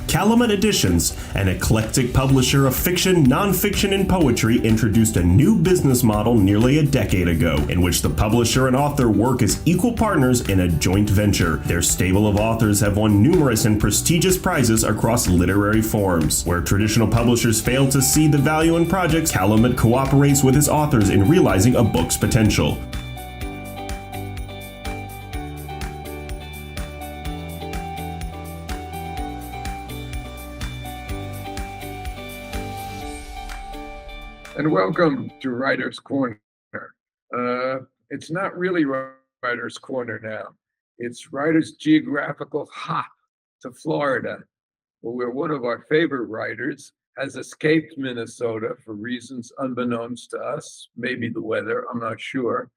Calumet Editions, an eclectic publisher of fiction, nonfiction, and poetry, introduced a new business model nearly a decade ago, in which the publisher and author work as equal partners in a joint venture. Their stable of authors have won numerous and prestigious prizes across literary forums. Where traditional publishers fail to see the value in projects, Calumet cooperates with its authors in realizing a book's potential. And welcome to Writer's Corner. It's not really Writer's Corner now. It's Writer's Geographical Hop to Florida, where one of our favorite writers has escaped Minnesota for reasons unbeknownst to us, maybe the weather, I'm not sure.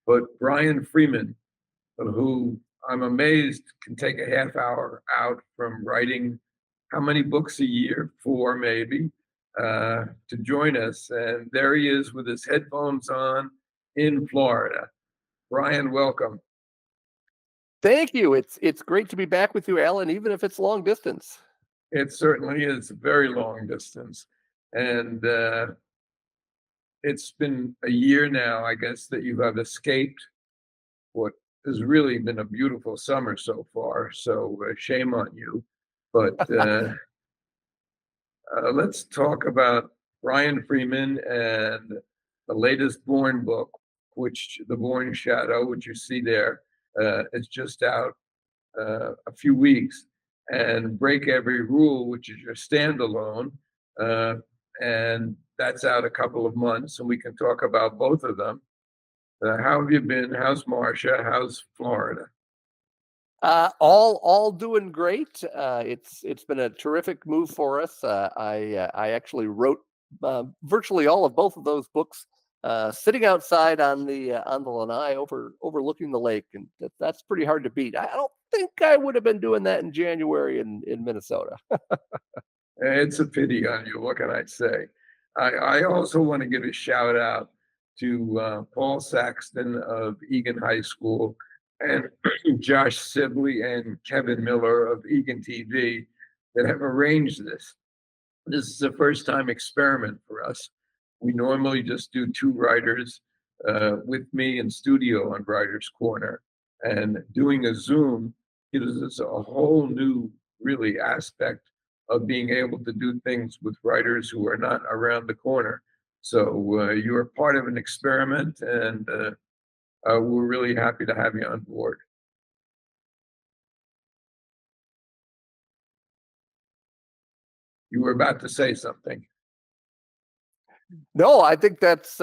But Brian Freeman, who I'm amazed can take a half hour out from writing how many books a year? 4 maybe. To join us. And there he is with his headphones on in Florida. Brian, welcome. Thank you. It's great to be back with you, Alan, even if it's long distance. It certainly is a very long distance. And it's been a year now, I guess, that you have escaped what has really been a beautiful summer so far. So shame on you. But let's talk about Brian Freeman and the latest Bourne book, which the Bourne Shadow, which you see there, is just out a few weeks, and Break Every Rule, which is your standalone, and that's out a couple of months, and we can talk about both of them. How have you been? How's Marcia? How's Florida? All doing great. It's been a terrific move for us. I actually wrote virtually all of both of those books sitting outside on the lanai overlooking the lake, and that's pretty hard to beat. I don't think I would have been doing that in January in Minnesota. It's a pity on you. What can I say? I also want to give a shout out to Paul Saxton of Eagan High School, and Josh Sibley and Kevin Miller of Eagan TV that have arranged this. This is a first-time experiment for us. We normally just do 2 writers with me in studio on Writer's Corner, and doing a Zoom gives us a whole new, really, aspect of being able to do things with writers who are not around the corner. So you're part of an experiment, and we're really happy to have you on board. You were about to say something. No, I think that's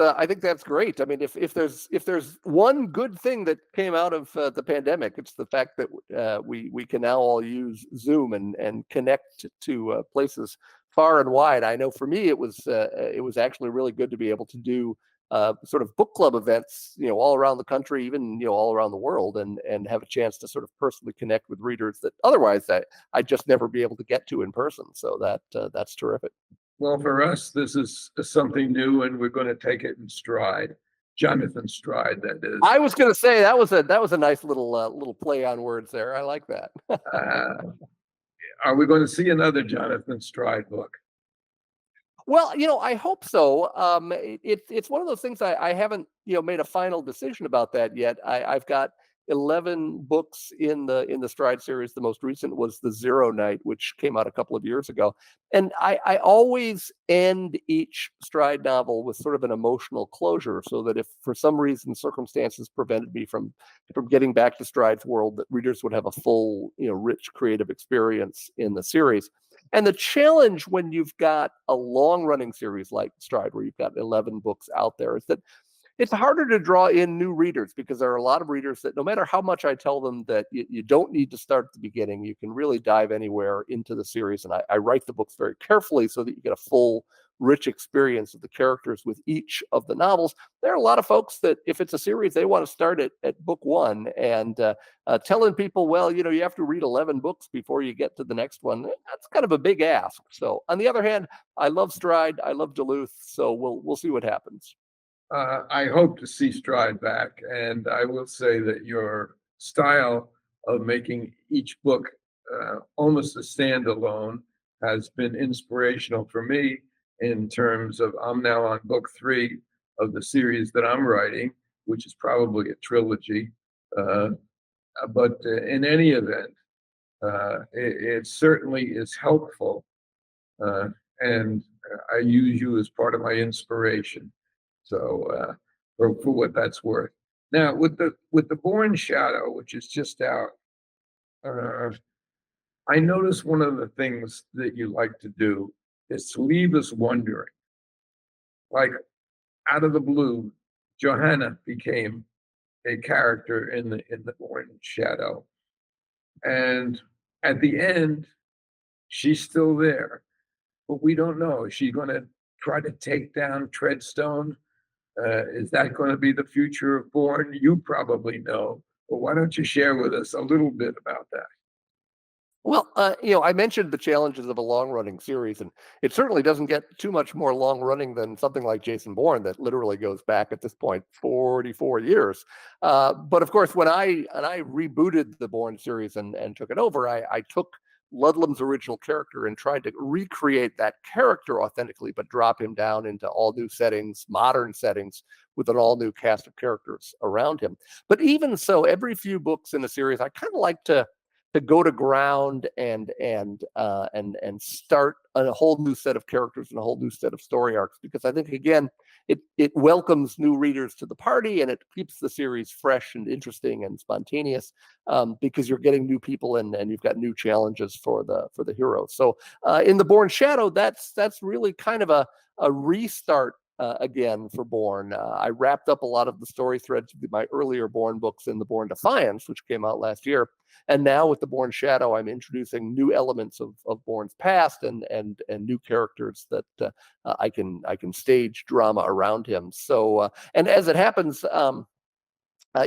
great. I mean, if there's one good thing that came out of the pandemic, it's the fact that we can now all use Zoom and connect to places far and wide. I know for me it was actually really good to be able to do sort of book club events, all around the country, even all around the world, and have a chance to sort of personally connect with readers that otherwise I'd just never be able to get to in person. So that's terrific. Well, for us, this is something new, and we're going to take it in stride. Jonathan Stride, that is. I was going to say that was a nice little play on words there. I like that. Are we going to see another Jonathan Stride book? Well, I hope so. It's one of those things I haven't made a final decision about that yet. I've got 11 books in the Stride series. The most recent was The Zero Night, which came out a couple of years ago. And I always end each Stride novel with sort of an emotional closure, so that if for some reason circumstances prevented me from getting back to Stride's world, that readers would have a full, rich creative experience in the series. And the challenge when you've got a long-running series like Stride, where you've got 11 books out there, is that it's harder to draw in new readers, because there are a lot of readers that no matter how much I tell them that you don't need to start at the beginning, you can really dive anywhere into the series. And I write the books very carefully so that you get a full, rich experience of the characters with each of the novels. There are a lot of folks that if it's a series, they want to start at book 1, and telling people, well, you have to read 11 books before you get to the next one. That's kind of a big ask. So on the other hand, I love Stride. I love Duluth. So we'll see what happens. I hope to see Stride back, and I will say that your style of making each book almost a standalone has been inspirational for me in terms of I'm now on book 3 of the series that I'm writing, which is probably a trilogy. But in any event, it certainly is helpful, and I use you as part of my inspiration. So for what that's worth. Now with the Bourne Shadow, which is just out, I notice one of the things that you like to do is to leave us wondering. Like out of the blue, Johanna became a character in the Bourne Shadow, and at the end, she's still there, but we don't know. Is she going to try to take down Treadstone? Is that going to be the future of Bourne? You probably know, but why don't you share with us a little bit about that? Well, I mentioned the challenges of a long-running series, and it certainly doesn't get too much more long-running than something like Jason Bourne, that literally goes back at this point 44 years. But of course, when I rebooted the Bourne series and took it over, I took Ludlum's original character and tried to recreate that character authentically, but drop him down into all new settings, modern settings, with an all new cast of characters around him. But even so, every few books in a series, I kind of like to go to ground and start a whole new set of characters and a whole new set of story arcs, because I think, again, it welcomes new readers to the party, and it keeps the series fresh and interesting and spontaneous, because you're getting new people and you've got new challenges for the heroes. So in the Bourne Shadow, that's really kind of a restart again for Bourne. I wrapped up a lot of the story threads of my earlier Bourne books in the Bourne Defiance, which came out last year. And now with the Bourne Shadow, I'm introducing new elements of Bourne's past and new characters that I can stage drama around him. So and as it happens,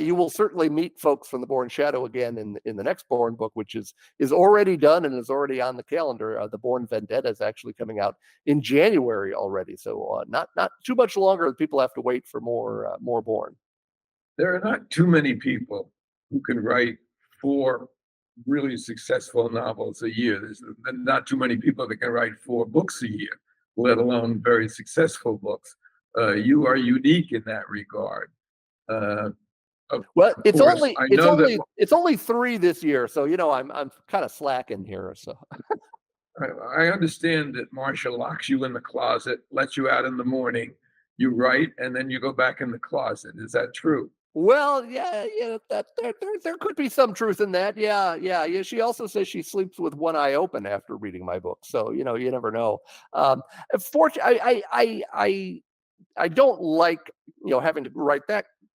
you will certainly meet folks from the Bourne Shadow again in the next Bourne book, which is already done and is already on the calendar. The Bourne Vendetta is actually coming out in January already, so not too much longer. People have to wait for more Bourne. There are not too many people who can write 4 really successful novels a year. There's not too many people that can write 4 books a year, let alone very successful books. You are unique in that regard. Well, it's course, only I know that it's only 3 this year, so I'm kind of slacking here. So I understand that Marcia locks you in the closet, lets you out in the morning, you write, and then you go back in the closet. Is that true? well, yeah, that there could be some truth in that. Yeah. She also says she sleeps with one eye open after reading my book, so you never know. Fortunately, I don't like having to write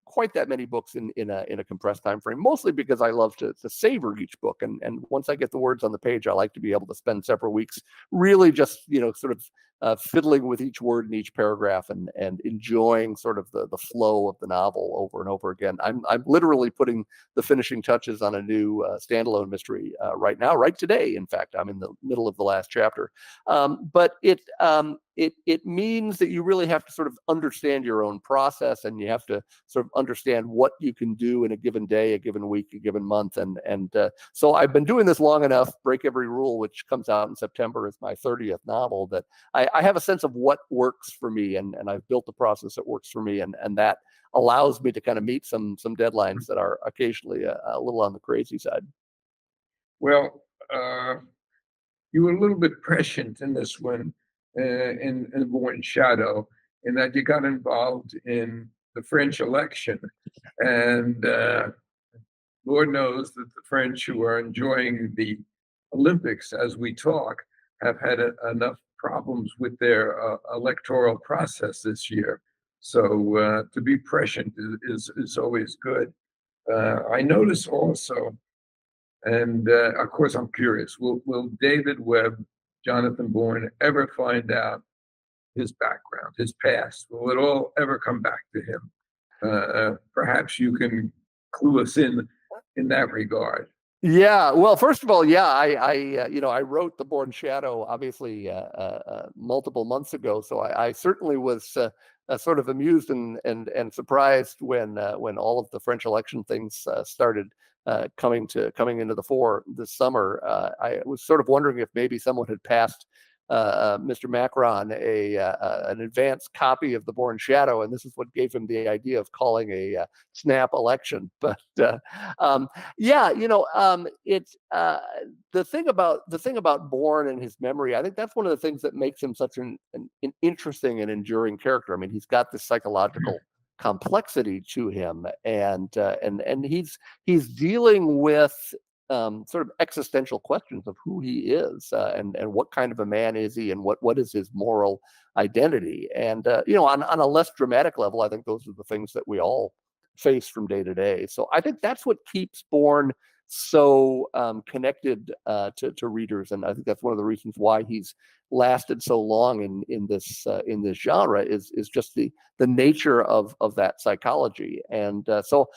quite that many books in a compressed time frame, mostly because I love to savor each book, and once I get the words on the page, I like to be able to spend several weeks really just sort of fiddling with each word in each paragraph and enjoying sort of the flow of the novel over and over again. I'm literally putting the finishing touches on a new standalone mystery right now, right today. In fact, I'm in the middle of the last chapter, but it means that you really have to sort of understand your own process, and you have to sort of understand what you can do in a given day, a given week, a given month, and so I've been doing this long enough. Break Every Rule, which comes out in September, is my 30th novel, that I have a sense of what works for me, and I've built a process that works for me, and that allows me to kind of meet some deadlines that are occasionally a little on the crazy side. Well, you were a little bit prescient in this one, in Bourne Shadow, in that you got involved in the French election. And Lord knows that the French, who are enjoying the Olympics as we talk, have had enough problems with their electoral process this year. So to be prescient is always good. I notice also, and of course I'm curious, will David Webb, Jonathan Bourne, ever find out his background, his past? Will it all ever come back to him? Perhaps you can clue us in that regard. Yeah, well, first of all, yeah, I wrote the Bourne Shadow obviously multiple months ago, so I certainly was sort of amused and surprised when all of the French election things started coming into the fore this summer. I was sort of wondering if maybe someone had passed Mr. Macron an advanced copy of the Bourne Shadow, and this is what gave him the idea of calling a snap election. But yeah, it's the thing about Bourne and his memory. I think that's one of the things that makes him such an interesting and enduring character. I mean, he's got this psychological complexity to him, and he's dealing with sort of existential questions of who he is, and what kind of a man is he, and what is his moral identity. And on a less dramatic level, I think those are the things that we all face from day to day. So I think that's what keeps Bourne so connected to readers, and I think that's one of the reasons why he's lasted so long in this genre is just the nature of that psychology. And so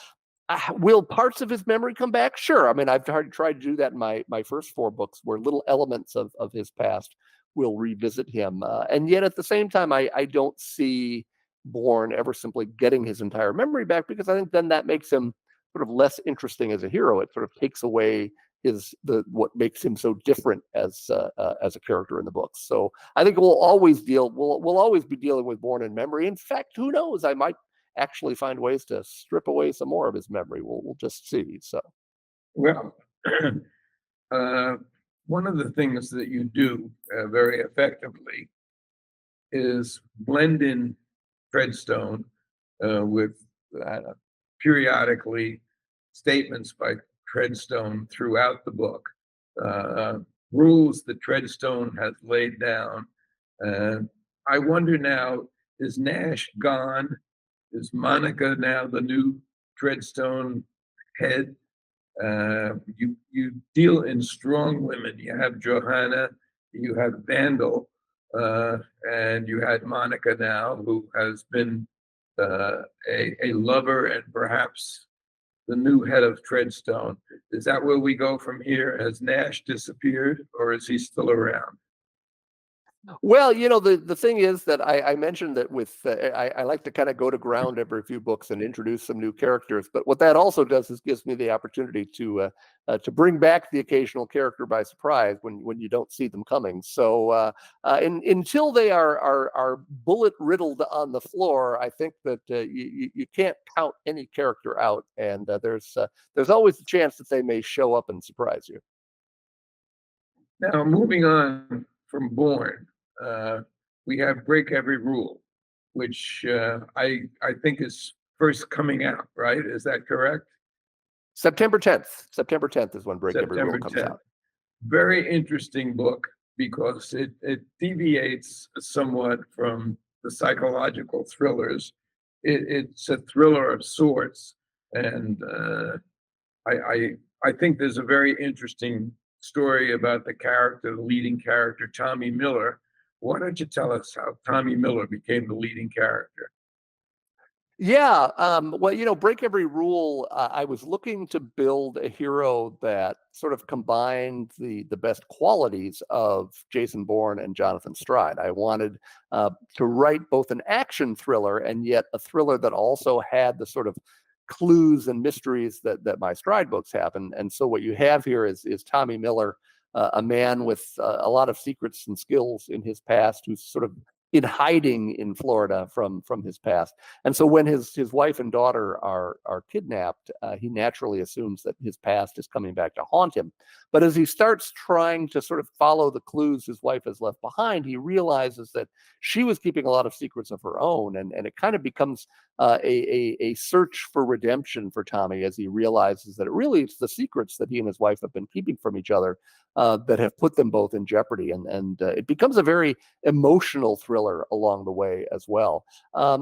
will parts of his memory come back? Sure. I mean, I've tried to do that in my first 4 books, where little elements of his past will revisit him. And yet at the same time, I don't see Bourne ever simply getting his entire memory back, because I think then that makes him sort of less interesting as a hero. It sort of takes away what makes him so different as a character in the books. So I think we'll always be dealing with Bourne in memory. In fact, who knows? I might actually find ways to strip away some more of his memory. We'll just see. So, Well, one of the things that you do very effectively is blend in Treadstone with periodically statements by Treadstone throughout the book, rules that Treadstone has laid down. I wonder now, is Nash gone? Is Monica now the new Treadstone head? You deal in strong women. You have Johanna, you have Vandal, and you had Monica now, who has been a lover and perhaps the new head of Treadstone. Is that where we go from here? Has Nash disappeared, or is he still around? well, the thing is that I mentioned that with I like to kind of go to ground every few books and introduce some new characters. But what that also does is gives me the opportunity to bring back the occasional character by surprise when you don't see them coming. So until they are bullet riddled on the floor, I think that you can't count any character out, and there's always the chance that they may show up and surprise you. Now, moving on from Bourne, we have Break Every Rule, which I think is first coming out, right? Is that correct? September 10th. September 10th is when Break Every Rule comes out. Very interesting book, because it deviates somewhat from the psychological thrillers. It's a thriller of sorts, and I think there's a very interesting story about the leading character, Tommy Miller. Why don't you tell us how Tommy Miller became the leading character? Yeah, well, Break Every Rule, I was looking to build a hero that sort of combined the best qualities of Jason Bourne and Jonathan Stride. I wanted to write both an action thriller and yet a thriller that also had the sort of clues and mysteries that my Stride books have. And so what you have here is Tommy Miller, a man with a lot of secrets and skills in his past, who's sort of in hiding in Florida from his past. And so when his wife and daughter are kidnapped, he naturally assumes that his past is coming back to haunt him. But as he starts trying to sort of follow the clues his wife has left behind, he realizes that she was keeping a lot of secrets of her own, and it kind of becomes a search for redemption for Tommy, as he realizes that it's the secrets that he and his wife have been keeping from each other that have put them both in jeopardy, and it becomes a very emotional thriller along the way as well.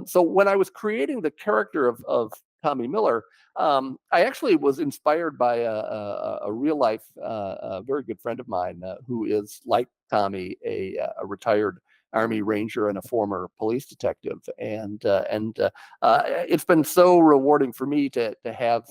So when I was creating the character of Tommy Miller, I actually was inspired by a real life, very good friend of mine who is like Tommy, a retired Army Ranger and a former police detective, and it's been so rewarding for me to have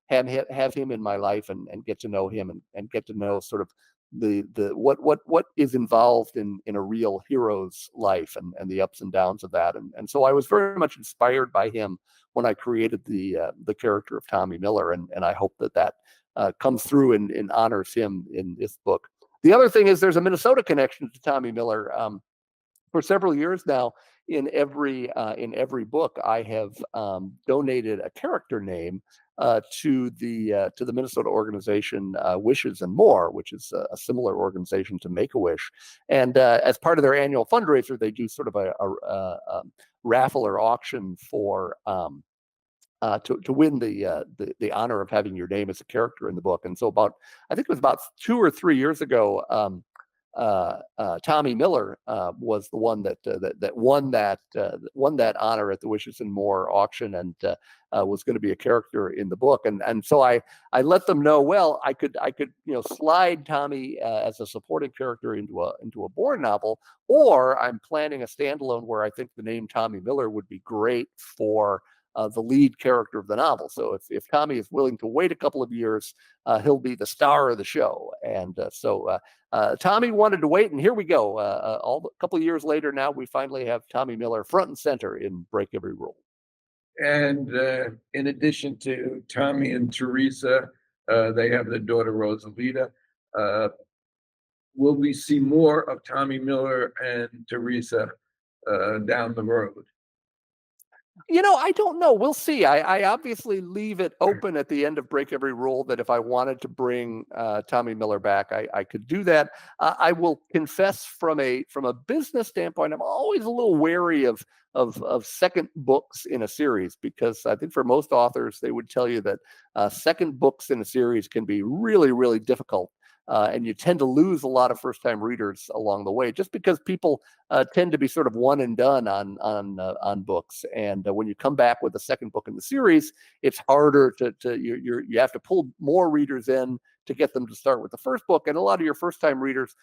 have him in my life and get to know him and get to know sort of what is involved in a real hero's life and the ups and downs of that. And so I was very much inspired by him when I created the character of Tommy Miller, and I hope that comes through and honors him in this book. The other thing is there's a Minnesota connection to Tommy Miller. For several years now, in every book, I have donated a character name to the Minnesota organization Wishes and More, which is a similar organization to Make-A-Wish. And as part of their annual fundraiser, they do sort of a raffle or auction for to win the honor of having your name as a character in the book. And so I think it was about 2 or 3 years ago, Tommy Miller was the one that won that honor at the Wishes and More auction, and was going to be a character in the book. And so I let them know, well, I could slide Tommy as a supporting character into a Bourne novel, or I'm planning a standalone where I think the name Tommy Miller would be great for the lead character of the novel. So if Tommy is willing to wait a couple of years, he'll be the star of the show. And so Tommy wanted to wait, and here we go. A couple of years later now, we finally have Tommy Miller front and center in Break Every Rule. And in addition to Tommy and Teresa, they have the daughter Rosalita. Will we see more of Tommy Miller and Teresa down the road? I don't know. We'll see. I obviously leave it open at the end of Break Every Rule that if I wanted to bring Tommy Miller back, I could do that. I will confess, from a business standpoint, I'm always a little wary of second books in a series, because I think for most authors, they would tell you that second books in a series can be really, really difficult. And you tend to lose a lot of first-time readers along the way, just because people tend to be sort of one and done on books. And when you come back with a second book in the series, it's harder you have to pull more readers in to get them to start with the first book. And a lot of your first-time readers,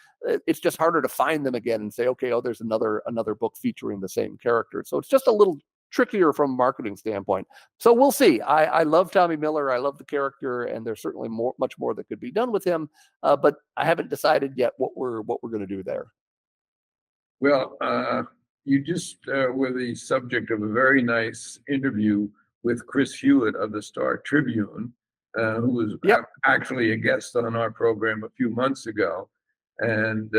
it's just harder to find them again and say, okay, there's another book featuring the same character. So it's just a little trickier from a marketing standpoint. So we'll see. I love Tommy Miller. I love the character, and there's certainly much more that could be done with him. But I haven't decided yet what we're going to do there. Well, you just were the subject of a very nice interview with Chris Hewitt of the Star Tribune, who was actually a guest on our program a few months ago, and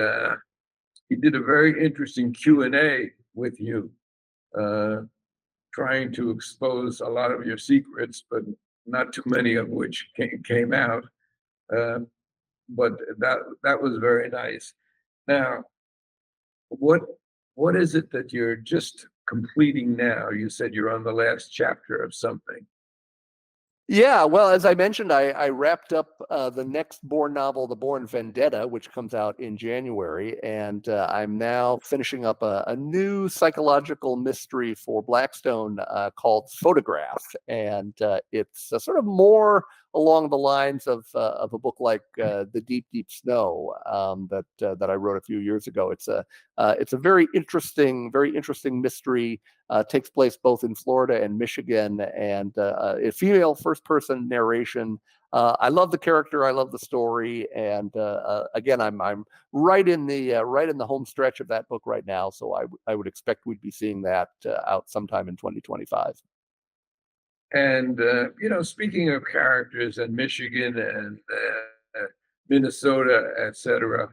he did a very interesting Q&A with you, trying to expose a lot of your secrets, but not too many of which came out. But that was very nice. Now, what is it that you're just completing now? You said you're on the last chapter of something. Yeah, well, as I mentioned, I wrapped up the next Bourne novel, The Bourne Vendetta, which comes out in January, and I'm now finishing up a new psychological mystery for Blackstone called Photograph, and it's sort of more along the lines of a book like The Deep, Deep Snow that I wrote a few years ago. It's a very interesting mystery. Takes place both in Florida and Michigan, and a female first-person narration. I love the character, I love the story, and again, I'm right in the home stretch of that book right now. So I would expect we'd be seeing that out sometime in 2025. And speaking of characters and Michigan and Minnesota, etc.,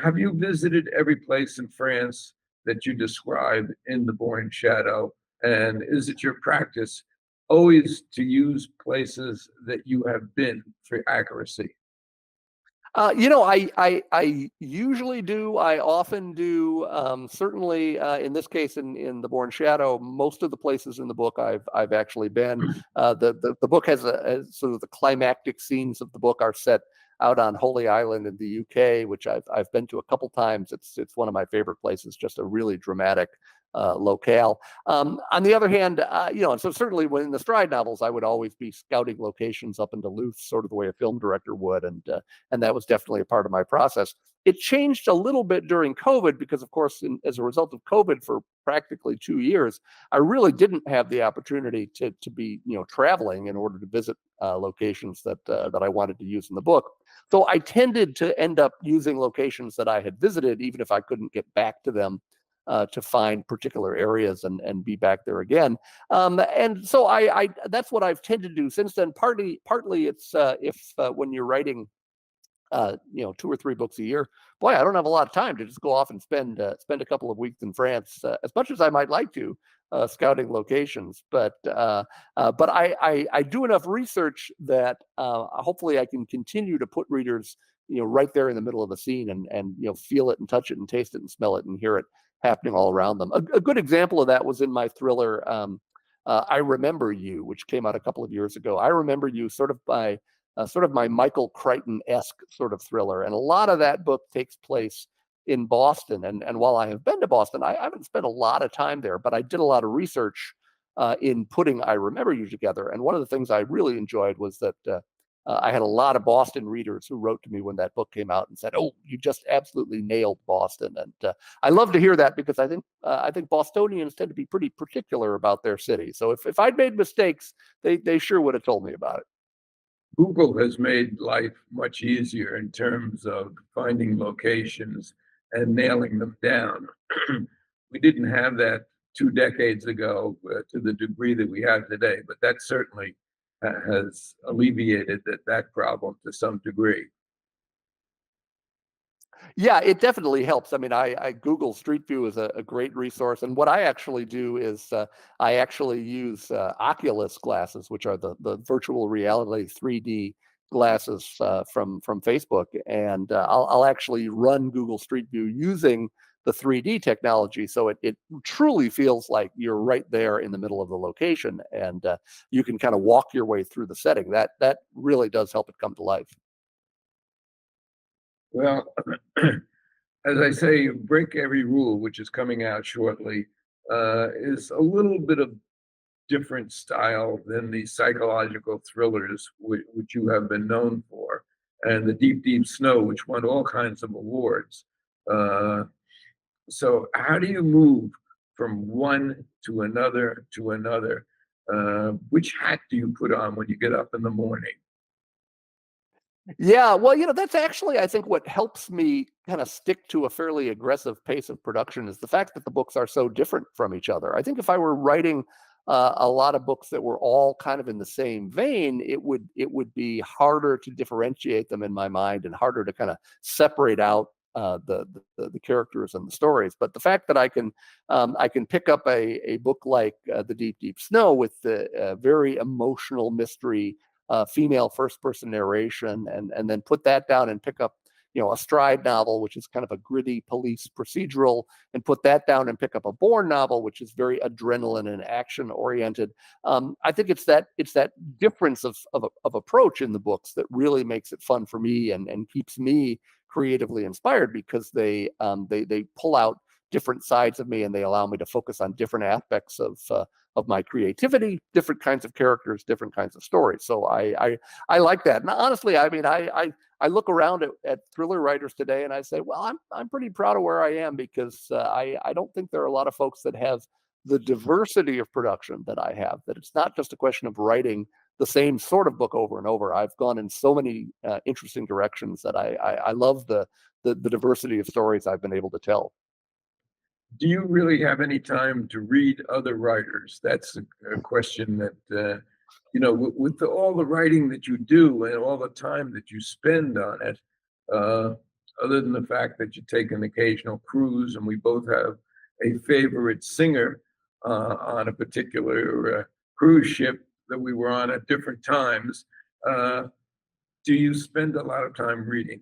have you visited every place in France that you describe in the Bourne Shadow? And is it your practice always to use places that you have been for accuracy? I usually do. I often do. Certainly, in this case, in the Bourne Shadow, most of the places in the book I've actually been. The book has sort of the climactic scenes of the book are set out on Holy Island in the UK, which I've been to a couple times. It's one of my favorite places. Just a really dramatic locale. On the other hand, and so certainly when in the Stride novels, I would always be scouting locations up in Duluth, sort of the way a film director would, and that was definitely a part of my process. It changed a little bit during COVID because, of course, as a result of COVID for practically 2 years, I really didn't have the opportunity to be traveling in order to visit locations that I wanted to use in the book. So I tended to end up using locations that I had visited, even if I couldn't get back to them to find particular areas and be back there again. And so I that's what I've tended to do since then. Partly it's if when you're writing 2 or 3 books a year. Boy, I don't have a lot of time to just go off and spend a couple of weeks in France, as much as I might like to, scouting locations. But I do enough research that hopefully I can continue to put readers, right there in the middle of the scene and feel it and touch it and taste it and smell it and hear it happening all around them. A good example of that was in my thriller. I Remember You, which came out a couple of years ago. I Remember You, sort of my Michael Crichton-esque sort of thriller. And a lot of that book takes place in Boston. And while I have been to Boston, I haven't spent a lot of time there, but I did a lot of research in putting I Remember You together. And one of the things I really enjoyed was that I had a lot of Boston readers who wrote to me when that book came out and said, "Oh, you just absolutely nailed Boston." And I love to hear that, because I think Bostonians tend to be pretty particular about their city. So if I'd made mistakes, they sure would have told me about it. Google has made life much easier in terms of finding locations and nailing them down. We didn't have that 2 decades ago to the degree that we have today, but that certainly has alleviated that problem to some degree. Yeah, it definitely helps. I mean, I Google Street View is a great resource, and what I actually do is I actually use Oculus glasses, which are the virtual reality 3D glasses from Facebook, and I'll actually run Google Street View using the 3D technology, so it truly feels like you're right there in the middle of the location, and you can kind of walk your way through the setting. That really does help it come to life. Well, as I say, Break Every Rule, which is coming out shortly, is a little bit of different style than the psychological thrillers which you have been known for, and the Deep Deep Snow, which won all kinds of awards. So how do you move from one to another to another? Which hat do you put on when you get up in the morning? Yeah, well, that's actually, I think, what helps me kind of stick to a fairly aggressive pace of production is the fact that the books are so different from each other. I think if I were writing a lot of books that were all kind of in the same vein, it would be harder to differentiate them in my mind and harder to kind of separate out the characters and the stories. But the fact that I can pick up a book like The Deep Deep Snow with the very emotional mystery female first person narration, and then put that down and pick up a Stride novel, which is kind of a gritty police procedural, and put that down and pick up a Bourne novel, which is very adrenaline and action oriented. I think it's that difference of approach in the books that really makes it fun for me and keeps me creatively inspired, because they pull out different sides of me, and they allow me to focus on different aspects of my creativity, different kinds of characters, different kinds of stories. So I like that. And honestly, I mean, I look around at thriller writers today and I say, well, I'm pretty proud of where I am, because I don't think there are a lot of folks that have the diversity of production that I have. That it's not just a question of writing the same sort of book over and over. I've gone in so many interesting directions that I love the diversity of stories I've been able to tell. Do you really have any time to read other writers? That's a question that, with all the writing that you do and all the time that you spend on it, other than the fact that you take an occasional cruise, and we both have a favorite singer on a particular cruise ship that we were on at different times, do you spend a lot of time reading?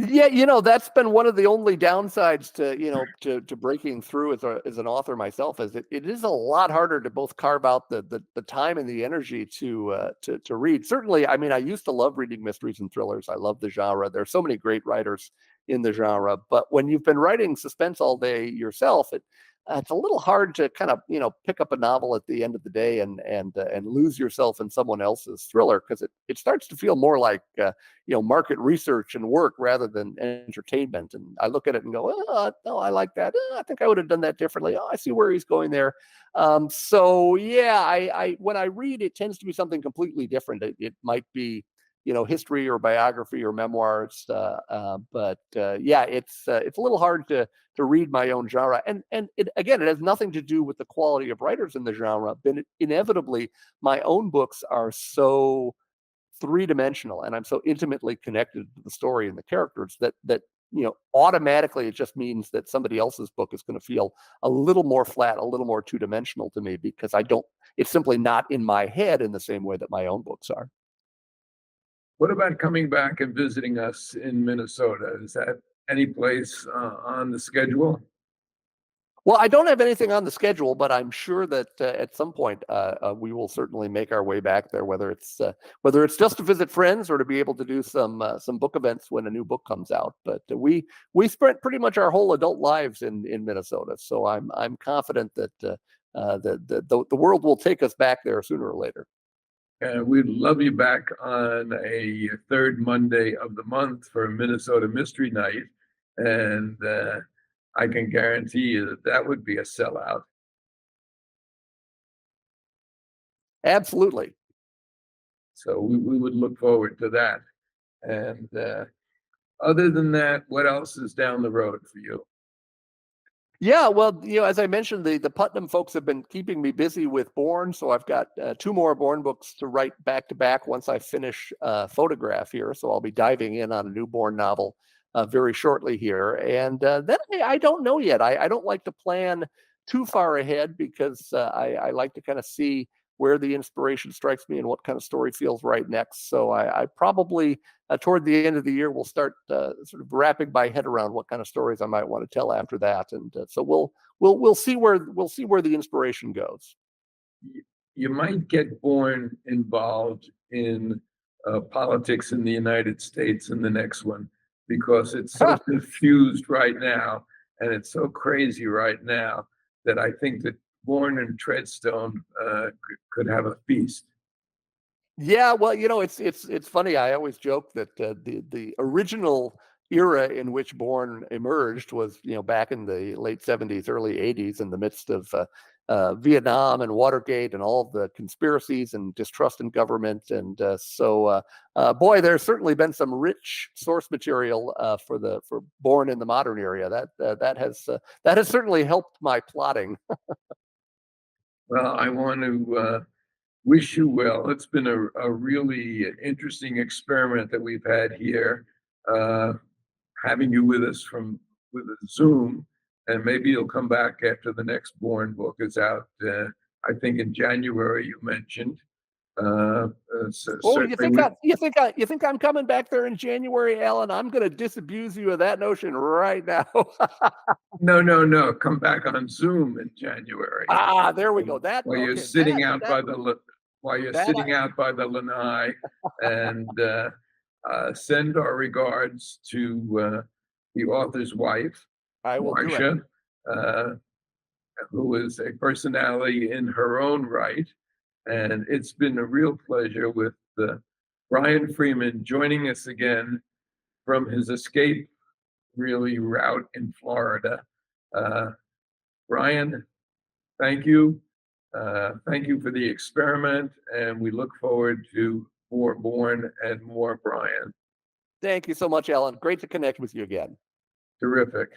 Yeah, that's been one of the only downsides to breaking through as an author myself, is it is a lot harder to both carve out the time and the energy to read. Certainly, I mean, I used to love reading mysteries and thrillers. I love the genre. There are so many great writers in the genre, but when you've been writing suspense all day yourself, it's a little hard to kind of pick up a novel at the end of the day and lose yourself in someone else's thriller, because it starts to feel more like market research and work rather than entertainment. And I look at it and go, oh, no, I like that. I think I would have done that differently. Oh, I see where he's going there. So yeah, I when I read, it tends to be something completely different. It might be history or biography or memoirs. But yeah, it's a little hard to read my own genre, and it has nothing to do with the quality of writers in the genre, but inevitably my own books are so three-dimensional, and I'm so intimately connected to the story and the characters that automatically it just means that somebody else's book is going to feel a little more flat, a little more two-dimensional to me, because it's simply not in my head in the same way that my own books are. What about coming back and visiting us in Minnesota? Is that any place on the schedule? Well, I don't have anything on the schedule, but I'm sure that at some point we will certainly make our way back there, whether it's just to visit friends or to be able to do some book events when a new book comes out. But we spent pretty much our whole adult lives in Minnesota, so I'm confident that the world will take us back there sooner or later. We'd love you back on a third Monday of the month for Minnesota Mystery Night, and I can guarantee you that would be a sellout. Absolutely. So we would look forward to that. And other than that, what else is down the road for you? Yeah, well, as I mentioned, the Putnam folks have been keeping me busy with Bourne, so I've got two more Bourne books to write back to back once I finish Photograph here. So I'll be diving in on a new Bourne novel very shortly here, and then I don't know yet. I don't like to plan too far ahead, because I like to kind of see where the inspiration strikes me and what kind of story feels right next. So I probably toward the end of the year will start sort of wrapping my head around what kind of stories I might want to tell after that, and so we'll see where the inspiration goes. You might get Bourne involved in politics in the United States in the next one, because it's so confused right now and it's so crazy right now that I think that Bourne and Treadstone could have a feast. Yeah, well, it's funny. I always joke that the original era in which Bourne emerged was back in the late '70s, early '80s, in the midst of Vietnam and Watergate and all of the conspiracies and distrust in government, and boy, there's certainly been some rich source material for Bourne in the modern era. That has certainly helped my plotting. Well, I want to wish you well. It's been a really interesting experiment that we've had here, uh, having you with us with a Zoom, and maybe you'll come back after the next Bourne book is out. I think in January you mentioned. Oh, Certainly, you think I'm coming back there in January, Alan? I'm going to disabuse you of that notion right now. no. Come back on Zoom in January. Ah, there we go. That while you're okay. sitting out that by the while you're that sitting I, out by the lanai, and send our regards to the author's wife, I will do it. Marcia, uh, who is a personality in her own right. And it's been a real pleasure with Brian Freeman joining us again from his escape really route in Florida. Brian, thank you. Thank you for the experiment, and we look forward to more Bourne and more Brian. Thank you so much, Alan. Great to connect with you again. Terrific.